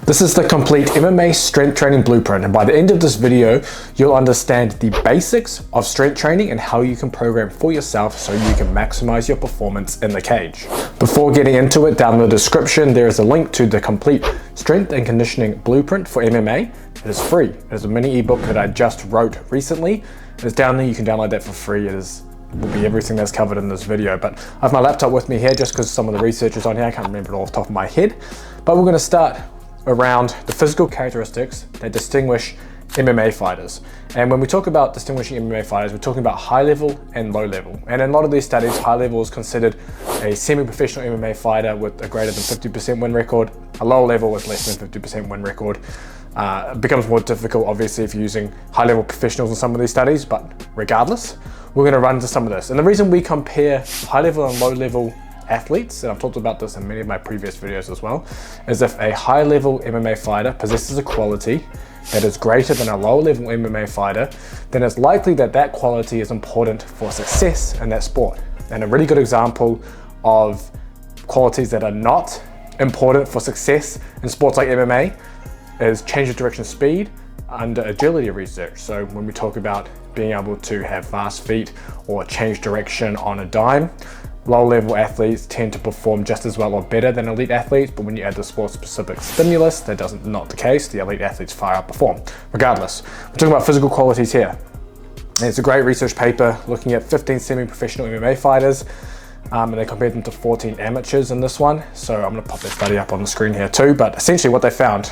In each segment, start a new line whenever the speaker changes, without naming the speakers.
This is the complete MMA strength training blueprint, and by the end of this video, you'll understand the basics of strength training and how you can program for yourself so you can maximize your performance in the cage. Before getting into it, down in the description, there is a link to the complete strength and conditioning blueprint for MMA. It is free. It is a mini ebook that I just wrote recently. It is down there. You can download that for free. Will be everything that's covered in this video, but I have my laptop with me here just because some of the research is on here. I can't remember it all off the top of my head, but we're going to start around the physical characteristics that distinguish MMA fighters. And when we talk about distinguishing MMA fighters, we're talking about high level and low level. And in a lot of these studies, high level is considered a semi-professional MMA fighter with a greater than 50% win record. A low level with less than 50% win record. It becomes more difficult, obviously, if you're using high level professionals in some of these studies, but regardless, we're going to run into some of this. And the reason we compare high level and low level athletes, and I've talked about this in many of my previous videos as well, is if a high level MMA fighter possesses a quality that is greater than a low level MMA fighter, then it's likely that that quality is important for success in that sport. And a really good example of qualities that are not important for success in sports like MMA is change of direction speed under agility research. So when we talk about being able to have fast feet or change direction on a dime, low-level athletes tend to perform just as well or better than elite athletes, but when you add the sport-specific stimulus, that doesn't not the case. The elite athletes far outperform. Regardless, we're talking about physical qualities here. And it's a great research paper looking at 15 semi-professional MMA fighters, and they compared them to 14 amateurs in this one. So I'm going to pop that study up on the screen here too, but essentially what they found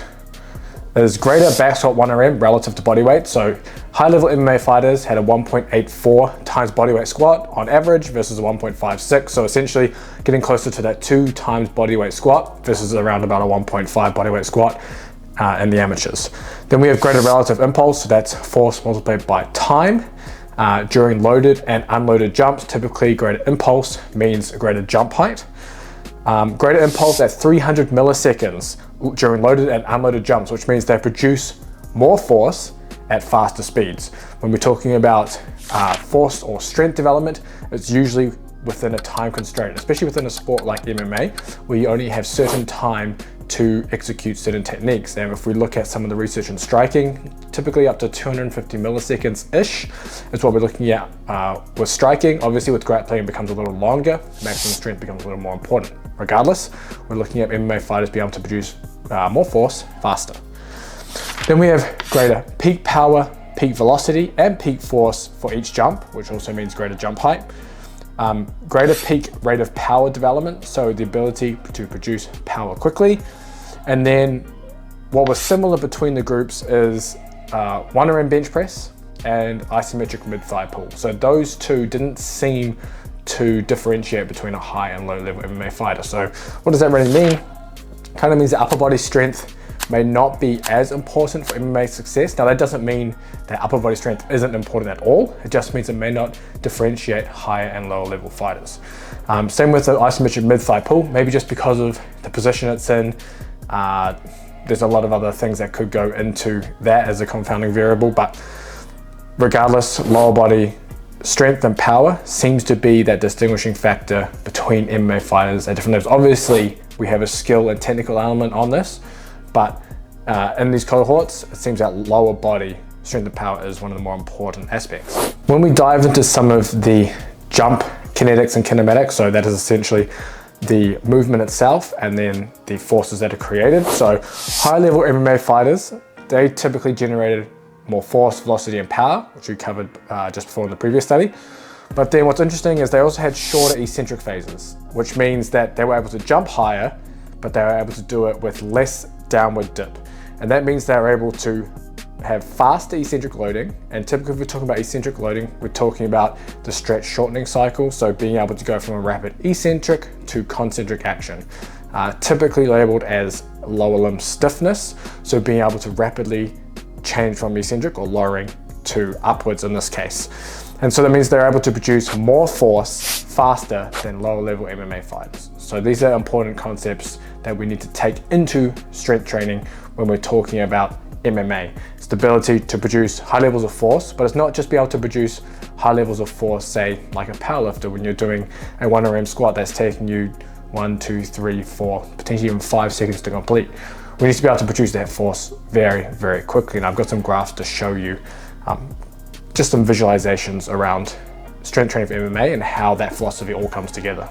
is greater back squat 1RM relative to body weight. So high-level MMA fighters had a 1.84 times body weight squat on average versus a 1.56. So essentially getting closer to that 2 times body weight squat versus around about a 1.5 body weight squat in the amateurs. Then we have greater relative impulse. So that's force multiplied by time. During loaded and unloaded jumps, typically greater impulse means greater jump height. Greater impulse at 300 milliseconds during loaded and unloaded jumps, which means they produce more force at faster speeds. When we're talking about force or strength development, it's usually within a time constraint, especially within a sport like MMA, where you only have certain time to execute certain techniques. And if we look at some of the research in striking, typically up to 250 milliseconds-ish is what we're looking at with striking. Obviously with grappling, it becomes a little longer, maximum strength becomes a little more important. Regardless, we're looking at MMA fighters being able to produce more force faster. Then we have greater peak power, peak velocity, and peak force for each jump, which also means greater jump height. Greater peak rate of power development, so the ability to produce power quickly. And then what was similar between the groups is 1RM bench press and isometric mid-thigh pull. So those two didn't seem to differentiate between a high and low level MMA fighter. So what does that really mean? Kind of means that upper body strength may not be as important for MMA success. Now that doesn't mean that upper body strength isn't important at all. It just means it may not differentiate higher and lower level fighters. Same with the isometric mid-thigh pull, maybe just because of the position it's in. There's a lot of other things that could go into that as a confounding variable, but regardless, lower body strength and power seems to be that distinguishing factor between MMA fighters at different levels. Obviously, we have a skill and technical element on this, but in these cohorts, it seems that lower body strength and power is one of the more important aspects. When we dive into some of the jump kinetics and kinematics, so that is essentially the movement itself and then the forces that are created. So high level MMA fighters, they typically generated more force, velocity, and power, which we covered just before in the previous study. But then what's interesting is they also had shorter eccentric phases, which means that they were able to jump higher, but they were able to do it with less downward dip. And that means they were able to have faster eccentric loading. And typically if we're talking about eccentric loading, we're talking about the stretch shortening cycle. So being able to go from a rapid eccentric to concentric action, typically labeled as lower limb stiffness. So being able to rapidly change from eccentric or lowering to upwards in this case. And so that means they're able to produce more force faster than lower level MMA fighters. So these are important concepts that we need to take into strength training when we're talking about MMA. It's the ability to produce high levels of force, but it's not just be able to produce high levels of force, say like a powerlifter when you're doing a 1RM squat that's taking you 1, 2, 3, 4, potentially even 5 seconds to complete. we need to be able to produce that force very, very quickly. And I've got some graphs to show you just some visualizations around strength training for MMA and how that philosophy all comes together.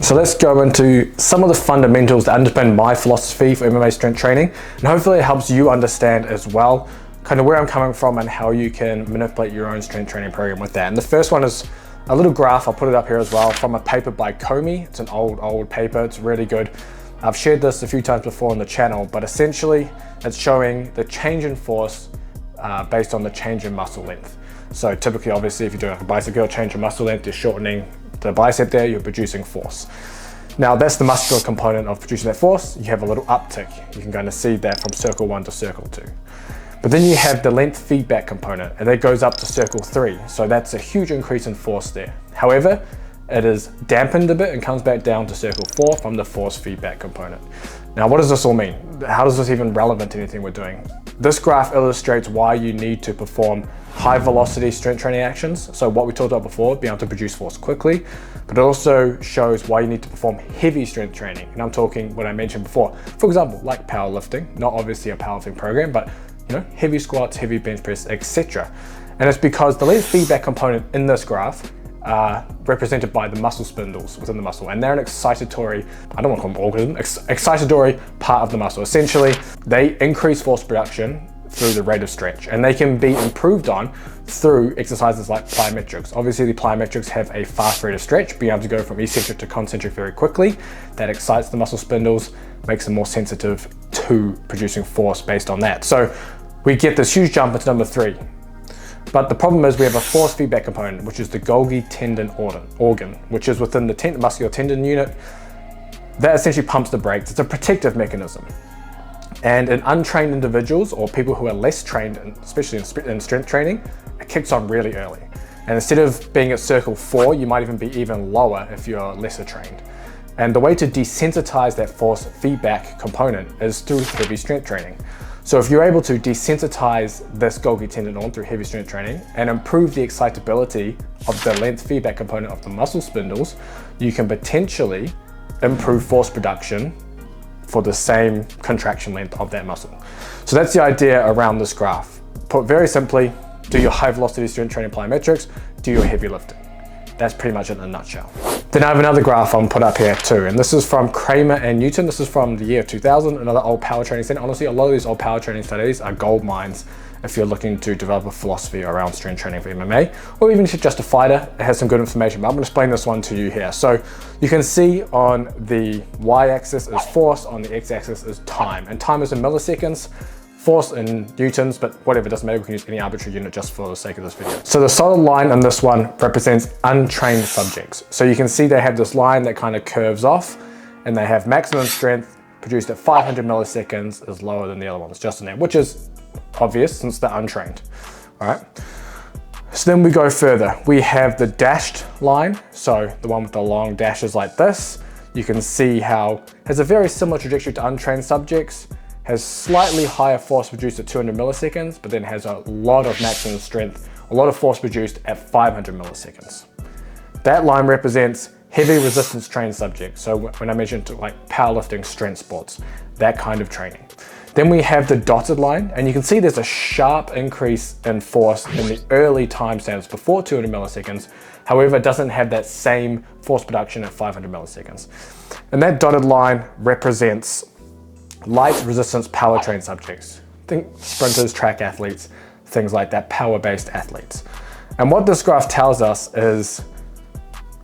So let's go into some of the fundamentals that underpin my philosophy for MMA strength training, and hopefully it helps you understand as well kind of where I'm coming from and how you can manipulate your own strength training program with that. And the first one is a little graph, I'll put it up here as well, from a paper by Comey. It's an old paper, it's really good. I've shared this a few times before on the channel, but essentially it's showing the change in force based on the change in muscle length. So typically, obviously, if you're doing like a bicep curl, change in muscle length, you're shortening the bicep there, you're producing force. Now that's the muscular component of producing that force. You have a little uptick. You can kind of see that from circle 1 to circle 2. But then you have the length feedback component, and that goes up to circle 3. So that's a huge increase in force there. However, it is dampened a bit and comes back down to circle 4 from the force feedback component. Now, what does this all mean? How is this even relevant to anything we're doing? This graph illustrates why you need to perform high velocity strength training actions. So what we talked about before, being able to produce force quickly, but it also shows why you need to perform heavy strength training. And I'm talking what I mentioned before. For example, like powerlifting, not obviously a powerlifting program, but heavy squats, heavy bench press, etc. And it's because the length feedback component in this graph are represented by the muscle spindles within the muscle, and they're an excitatory, I don't want to call them organism, excitatory part of the muscle. Essentially, they increase force production through the rate of stretch, and they can be improved on through exercises like plyometrics. Obviously, the plyometrics have a fast rate of stretch, being able to go from eccentric to concentric very quickly. That excites the muscle spindles, makes them more sensitive to producing force based on that. So we get this huge jump into number 3. But the problem is we have a force feedback component, which is the Golgi tendon organ, which is within the muscular tendon unit. That essentially pumps the brakes. It's a protective mechanism. And in untrained individuals or people who are less trained, especially in strength training, it kicks on really early. And instead of being at circle 4, you might even be even lower if you're lesser trained. And the way to desensitize that force feedback component is through heavy strength training. So if you're able to desensitize this Golgi tendon through heavy strength training and improve the excitability of the length feedback component of the muscle spindles, you can potentially improve force production for the same contraction length of that muscle. So that's the idea around this graph. Put very simply, do your high velocity strength training plyometrics, do your heavy lifting. That's pretty much it in a nutshell. Then I have another graph I'll put up here too, and this is from Kramer and Newton. This is from the year 2000, another old power training study. Honestly, a lot of these old power training studies are gold mines if you're looking to develop a philosophy around strength training for MMA, or even if you're just a fighter, it has some good information. But I'm gonna explain this one to you here. So you can see on the y-axis is force, on the x-axis is time, and time is in milliseconds. Force in newtons, but whatever, doesn't matter, we can use any arbitrary unit just for the sake of this video. So the solid line on this one represents untrained subjects. So you can see they have this line that kind of curves off, and they have maximum strength produced at 500 milliseconds is lower than the other ones, just in there, which is obvious since they're untrained, all right? So then we go further. We have the dashed line, so the one with the long dashes like this. You can see how it has a very similar trajectory to untrained subjects, has slightly higher force produced at 200 milliseconds, but then has a lot of maximum strength, a lot of force produced at 500 milliseconds. That line represents heavy resistance trained subjects. So when I mentioned like powerlifting, strength sports, that kind of training. Then we have the dotted line, and you can see there's a sharp increase in force in the early time stamps before 200 milliseconds. However, it doesn't have that same force production at 500 milliseconds. And that dotted line represents light resistance power trained subjects. Think sprinters, track athletes, things like that, power-based athletes. And what this graph tells us is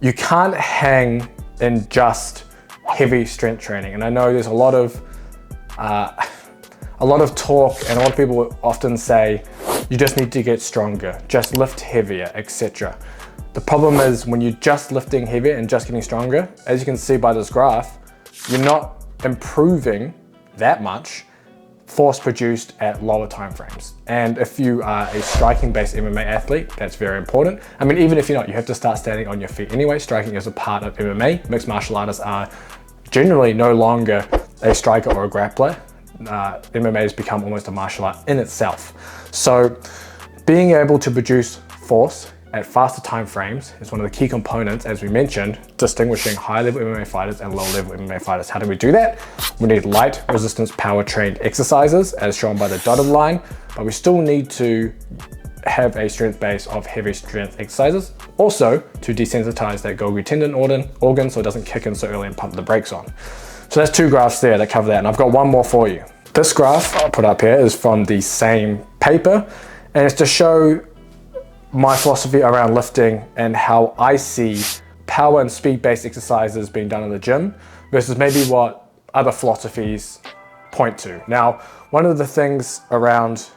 you can't hang in just heavy strength training. And I know there's a lot of talk, and a lot of people often say, you just need to get stronger, just lift heavier, etc. The problem is when you're just lifting heavier and just getting stronger, as you can see by this graph, you're not improving that much force produced at lower time frames. And if you are a striking based MMA athlete, that's very important. I mean, even if you're not, you have to start standing on your feet anyway. Striking is a part of MMA. Mixed martial artists are generally no longer a striker or a grappler. MMA has become almost a martial art in itself. So being able to produce force at faster time frames is one of the key components, as we mentioned, distinguishing high-level MMA fighters and low-level MMA fighters. How do we do that? We need light resistance power trained exercises, as shown by the dotted line, but we still need to have a strength base of heavy strength exercises, also to desensitize that Golgi tendon organ so it doesn't kick in so early and pump the brakes on. So that's two graphs there that cover that, and I've got one more for you. This graph I'll put up here is from the same paper, and it's to show my philosophy around lifting and how I see power and speed-based exercises being done in the gym versus maybe what other philosophies point to. Now, one of the things around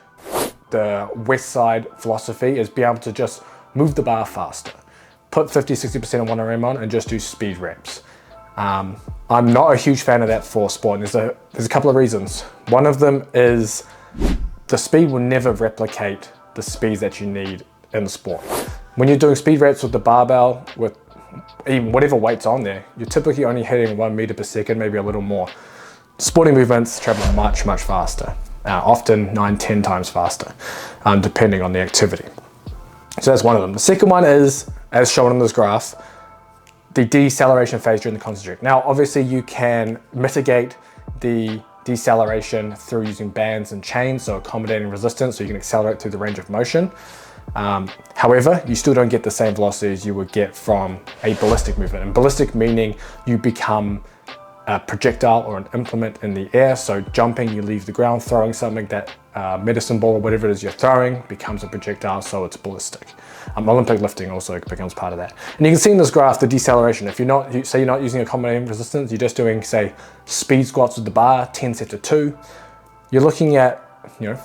the West Side philosophy is being able to just move the bar faster, put 50-60% of 1RM on and just do speed reps. I'm not a huge fan of that for sport, and there's a couple of reasons. One of them is the speed will never replicate the speeds that you need in the sport. When you're doing speed reps with the barbell, with even whatever weight's on there, you're typically only hitting 1 meter per second, maybe a little more. Sporting movements travel much, much faster, often 9-10 times faster, depending on the activity. So that's one of them. The second one is, as shown in this graph, the deceleration phase during the concentric. Now, obviously you can mitigate the deceleration through using bands and chains, so accommodating resistance, so you can accelerate through the range of motion. However, you still don't get the same velocity as you would get from a ballistic movement. And ballistic meaning you become a projectile or an implement in the air. So jumping, you leave the ground, throwing something, that medicine ball or whatever it is you're throwing becomes a projectile, so it's ballistic. Olympic lifting also becomes part of that. And you can see in this graph the deceleration. If you're not using accommodating resistance, you're just doing, say, speed squats with the bar, 10 sets of 2, you're looking at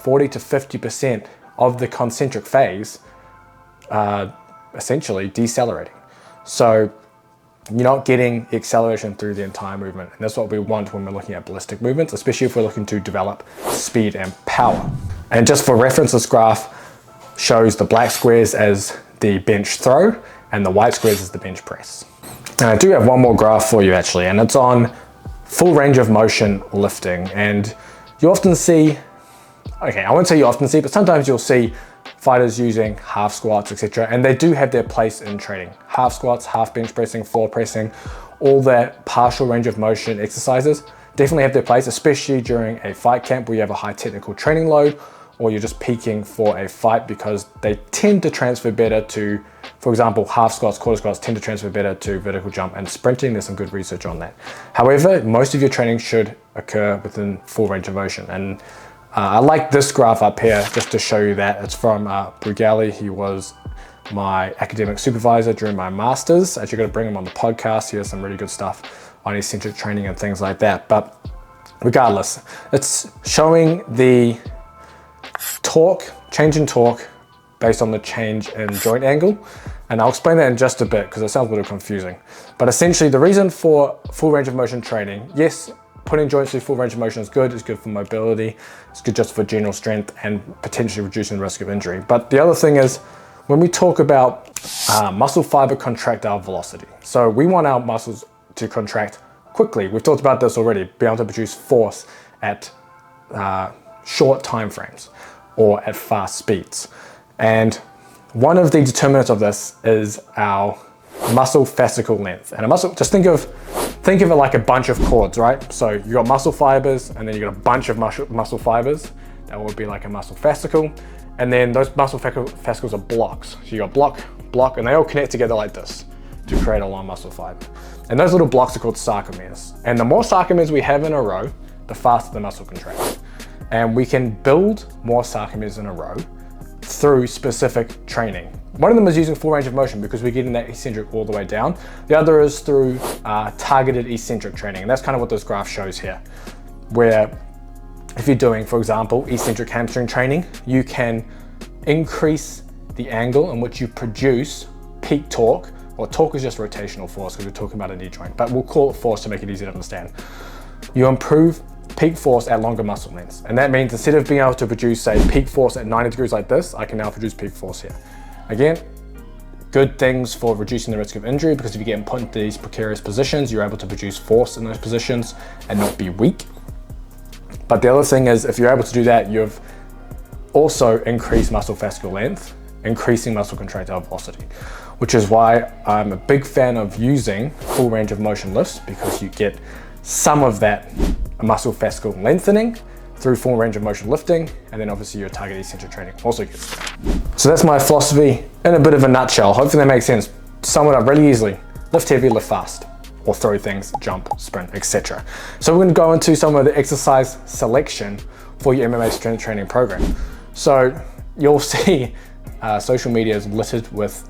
40 to 50% of the concentric phase essentially decelerating. So you're not getting acceleration through the entire movement. And that's what we want when we're looking at ballistic movements, especially if we're looking to develop speed and power. And just for reference, this graph shows the black squares as the bench throw and the white squares as the bench press. And I do have one more graph for you actually, and it's on full range of motion lifting. And you often see, okay, I won't say you often see, but sometimes you'll see fighters using half squats, etc. And they do have their place in training. Half squats, half bench pressing, floor pressing, all that partial range of motion exercises definitely have their place, especially during a fight camp where you have a high technical training load, or you're just peaking for a fight, because they tend to transfer better to, for example, half squats, quarter squats tend to transfer better to vertical jump and sprinting. There's some good research on that. However, most of your training should occur within full range of motion. And I like this graph up here just to show you that. It's from Brugali. He was my academic supervisor during my master's. Actually, got to bring him on the podcast. He has some really good stuff on eccentric training and things like that. But regardless, it's showing the torque, change in torque based on the change in joint angle. And I'll explain that in just a bit because it sounds a little confusing. But essentially the reason for full range of motion training, yes, putting joints through full range of motion is good. It's good for mobility. It's good just for general strength and potentially reducing the risk of injury. But the other thing is when we talk about muscle fiber contractile velocity. So we want our muscles to contract quickly. We've talked about this already, be able to produce force at short time frames or at fast speeds. And one of the determinants of this is our muscle fascicle length. And a muscle, just think of it like a bunch of cords, right? So you got muscle fibers, and then you got a bunch of muscle fibers. That would be like a muscle fascicle. And then those muscle fascicles are blocks. So you got block, and they all connect together like this to create a long muscle fiber. And those little blocks are called sarcomeres. And the more sarcomeres we have in a row, the faster the muscle contracts. And we can build more sarcomeres in a row through specific training. One of them is using full range of motion because we're getting that eccentric all the way down. The other is through targeted eccentric training. And that's kind of what this graph shows here, where if you're doing, for example, eccentric hamstring training, you can increase the angle in which you produce peak torque, or torque is just rotational force because we're talking about a knee joint, but we'll call it force to make it easy to understand. You improve peak force at longer muscle lengths. And that means instead of being able to produce, say, peak force at 90 degrees like this, I can now produce peak force here. Again, good things for reducing the risk of injury, because if you get put into these precarious positions, you're able to produce force in those positions and not be weak. But the other thing is, if you're able to do that, you've also increased muscle fascicle length, increasing muscle contractile velocity, which is why I'm a big fan of using full range of motion lifts, because you get some of that muscle fascicle lengthening through full range of motion lifting, and then obviously your target eccentric training also gets that. So that's my philosophy in a bit of a nutshell. Hopefully that makes sense. Sum it up really easily. Lift heavy, lift fast, or throw things, jump, sprint, etc. So we're going to go into some of the exercise selection for your MMA strength training program. So you'll see social media is littered with,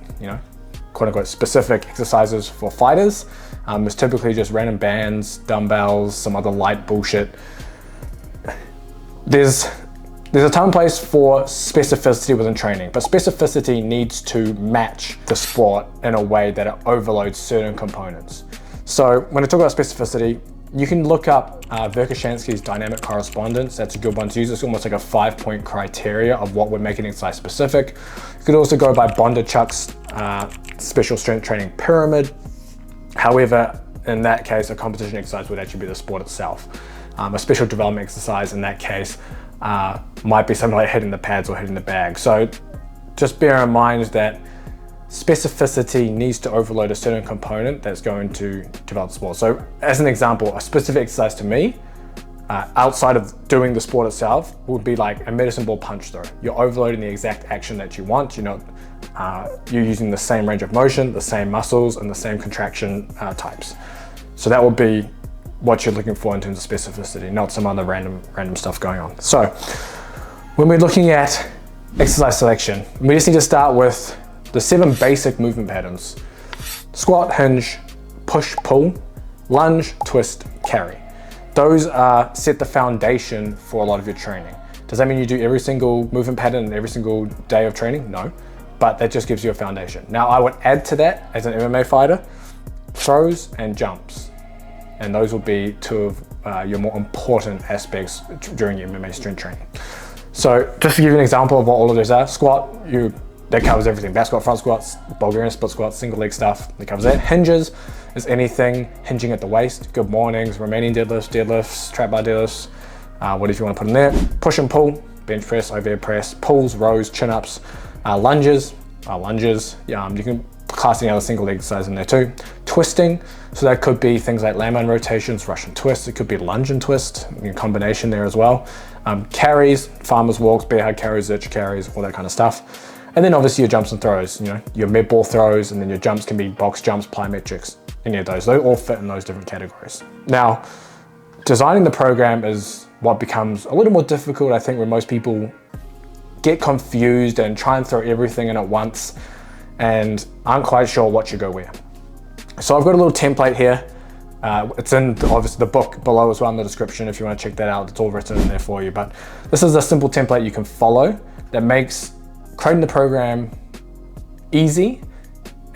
quote unquote specific exercises for fighters. It's typically just random bands, dumbbells, some other light bullshit. There's a time and place for specificity within training, but specificity needs to match the sport in a way that it overloads certain components. So when I talk about specificity, you can look up Verkhoshansky's dynamic correspondence. That's a good one to use. It's almost like a 5-point criteria of what would make an exercise specific. You could also go by Bondarchuk's special strength training pyramid. However, in that case, a competition exercise would actually be the sport itself. A special development exercise in that case might be something like hitting the pads or hitting the bag. So just bear in mind that specificity needs to overload a certain component that's going to develop the sport. So as an example, a specific exercise to me, outside of doing the sport itself, would be like a medicine ball punch throw. You're overloading the exact action that you want. You're using the same range of motion, the same muscles, and the same contraction types. So that would be what you're looking for in terms of specificity, not some other random stuff going on. So when we're looking at exercise selection, we just need to start with the 7 basic movement patterns: squat, hinge, push, pull, lunge, twist, carry. Those set the foundation for a lot of your training. Does that mean you do every single movement pattern in every single day of training? No, but that just gives you a foundation. Now I would add to that, as an MMA fighter, throws and jumps. And those will be 2 of your more important aspects during your MMA strength training. So just to give you an example of what all of those are: squat, that covers everything. Back squat, front squats, Bulgarian split squats, single leg stuff, that covers that. Hinges is anything hinging at the waist. Good mornings, Romanian deadlifts, trap bar deadlifts, whatever you want to put in there. Push and pull, bench press, overhead press, pulls, rows, chin-ups, lunges, you can class any other single leg exercise in there too. Twisting, so that could be things like landmine rotations, Russian twists. It could be lunge and twist, in combination there as well. Carries, farmer's walks, bear hug carries, zercher carries, all that kind of stuff. And then obviously your jumps and throws, your med ball throws, and then your jumps can be box jumps, plyometrics, any of those. They all fit in those different categories. Now, designing the program is what becomes a little more difficult, I think, when most people get confused and try and throw everything in at once and aren't quite sure what should go where. So I've got a little template here. It's in obviously the book below as well in the description if you want to check that out. It's all written in there for you. But this is a simple template you can follow that makes creating the program easy.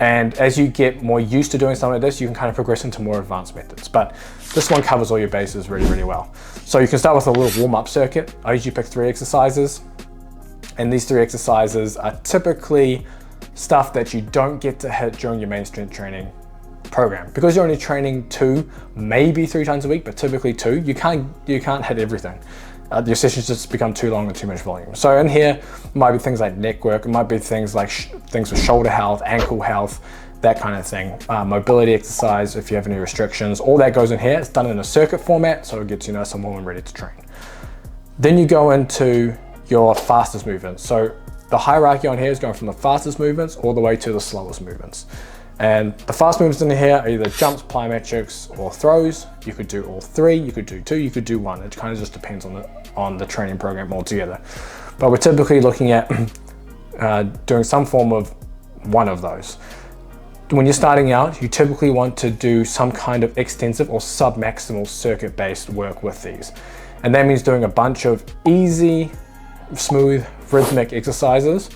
And as you get more used to doing something like this, you can kind of progress into more advanced methods. But this one covers all your bases really, really well. So you can start with a little warm-up circuit. I usually pick 3 exercises. And these 3 exercises are typically stuff that you don't get to hit during your main strength training program. Because you're only training 2, maybe 3 times a week, but typically 2, you can't hit everything. Your sessions just become too long and too much volume. So in here, it might be things like neck work, it might be things like things with shoulder health, ankle health, that kind of thing. Mobility exercise, if you have any restrictions, all that goes in here. It's done in a circuit format, so it gets you nice and warm and ready to train. Then you go into your fastest movements. So the hierarchy on here is going from the fastest movements all the way to the slowest movements. And the fast movements in here are either jumps, plyometrics, or throws. You could do all 3, you could do 2, you could do 1. It kind of just depends on the training program altogether. But we're typically looking at doing some form of one of those. When you're starting out, you typically want to do some kind of extensive or sub-maximal circuit-based work with these. And that means doing a bunch of easy, smooth, rhythmic exercises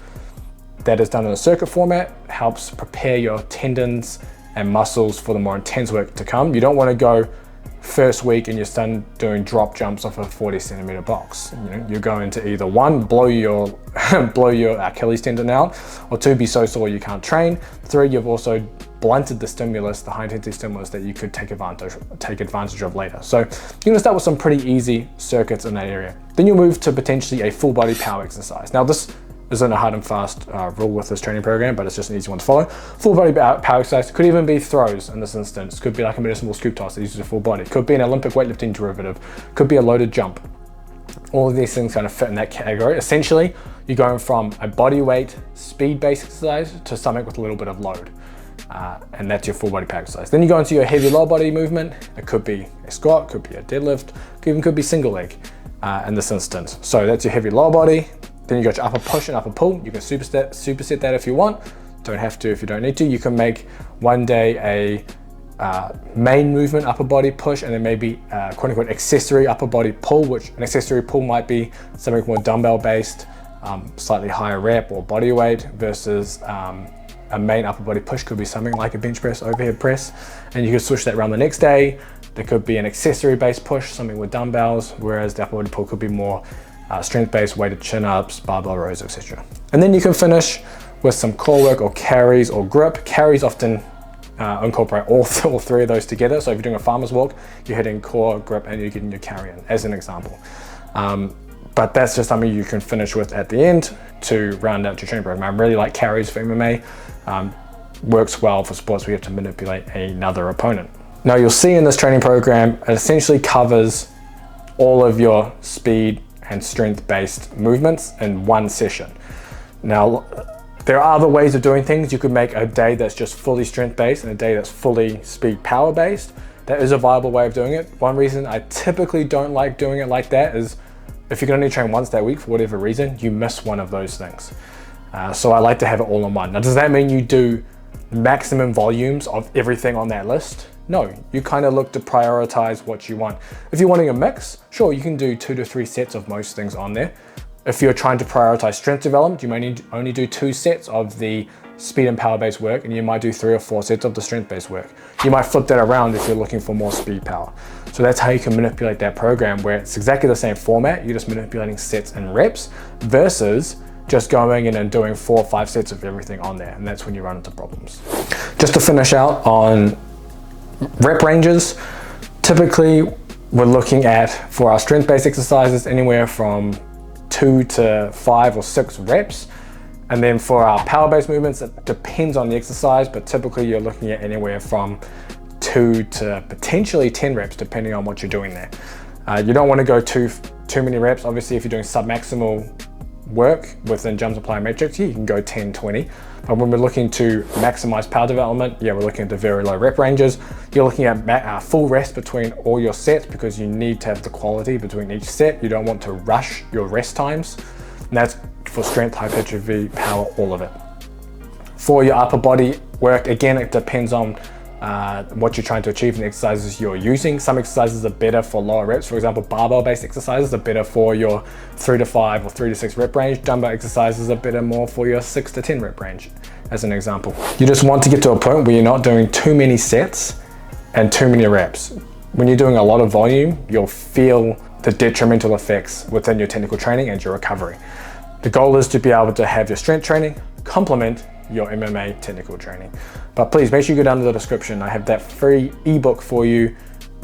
that is done in a circuit format, helps prepare your tendons and muscles for the more intense work to come. You don't want to go first week and you're starting doing drop jumps off a 40 centimeter box. You're going to either 1, blow your Achilles tendon out, or 2, be so sore you can't train. 3, you've also blunted the stimulus, the high intensity stimulus that you could take advantage of later. So you're gonna start with some pretty easy circuits in that area. Then you'll move to potentially a full body power exercise. Now this isn't a hard and fast rule with this training program, but it's just an easy one to follow. Full body power exercise, could even be throws in this instance, could be like a medicine ball scoop toss that uses a full body, could be an Olympic weightlifting derivative, could be a loaded jump. All of these things kind of fit in that category. Essentially, you're going from a body weight speed-based exercise to something with a little bit of load. And that's your full body power exercise. Then you go into your heavy lower body movement. It could be a squat, could be a deadlift, could be single leg in this instance. So that's your heavy lower body. Then you go to upper push and upper pull. You can superset that if you want. Don't have to if you don't need to. You can make one day a main movement upper body push, and then maybe quote unquote accessory upper body pull, which an accessory pull might be something more dumbbell based, slightly higher rep or body weight, versus a main upper body push could be something like a bench press, overhead press, and you could switch that around the next day. There could be an accessory based push, something with dumbbells, whereas the upper body pull could be more strength based, weighted chin ups, barbell rows, etc. And then you can finish with some core work or carries or grip. Carries often incorporate all three of those together. So if you're doing a farmer's walk, you're hitting core, grip, and you're getting your carry in, as an example. But that's just something you can finish with at the end to round out your training program. I really like carries for MMA. Works well for sports where you have to manipulate another opponent. Now you'll see in this training program, it essentially covers all of your speed and strength-based movements in one session. Now, there are other ways of doing things. You could make a day that's just fully strength-based and a day that's fully speed power-based. That is a viable way of doing it. One reason I typically don't like doing it like that is if you're gonna only train once that week for whatever reason, you miss one of those things. So I like to have it all in one. Now, does that mean you do maximum volumes of everything on that list? No, you kind of look to prioritize what you want. If you're wanting a mix, sure, you can do 2 to 3 sets of most things on there. If you're trying to prioritize strength development, you may only do 2 sets of the speed and power based work, and you might do 3 or 4 sets of the strength based work. You might flip that around if you're looking for more speed power. So that's how you can manipulate that program, where it's exactly the same format. You're just manipulating sets and reps versus just going in and doing 4 or 5 sets of everything on there. And that's when you run into problems. Just to finish out on rep ranges, typically we're looking at, for our strength based exercises, anywhere from 2 to 5 or 6 reps. And then for our power based movements, it depends on the exercise, but typically you're looking at anywhere from 2 to potentially 10 reps, depending on what you're doing there. You don't want to go too many reps. Obviously, if you're doing sub-maximal work within jumps and plyometrics, you can go 10, 20. But when we're looking to maximize power development, we're looking at the very low rep ranges. You're looking at full rest between all your sets, because you need to have the quality between each set. You don't want to rush your rest times. And that's for strength, hypertrophy, power, all of it. For your upper body work, again, it depends on what you're trying to achieve in the exercises you're using. Some exercises are better for lower reps. For example, barbell based exercises are better for your 3 to 5 or 3 to 6 rep range. Dumbbell exercises are better more for your 6 to 10 rep range, as an example. You just want to get to a point where you're not doing too many sets and too many reps. When you're doing a lot of volume, you'll feel the detrimental effects within your technical training and your recovery. The goal is to be able to have your strength training complement your MMA technical training. But please make sure you go down to the description. I have that free ebook for you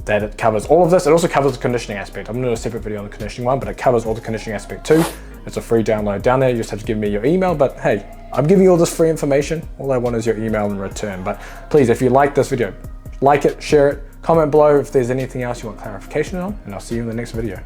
that it covers all of this. It also covers the conditioning aspect. I'm gonna do a separate video on the conditioning one, but it covers all the conditioning aspect too. It's a free download down there. You just have to give me your email, but hey, I'm giving you all this free information. All I want is your email in return. But please, if you like this video, like it, share it, comment below if there's anything else you want clarification on, and I'll see you in the next video.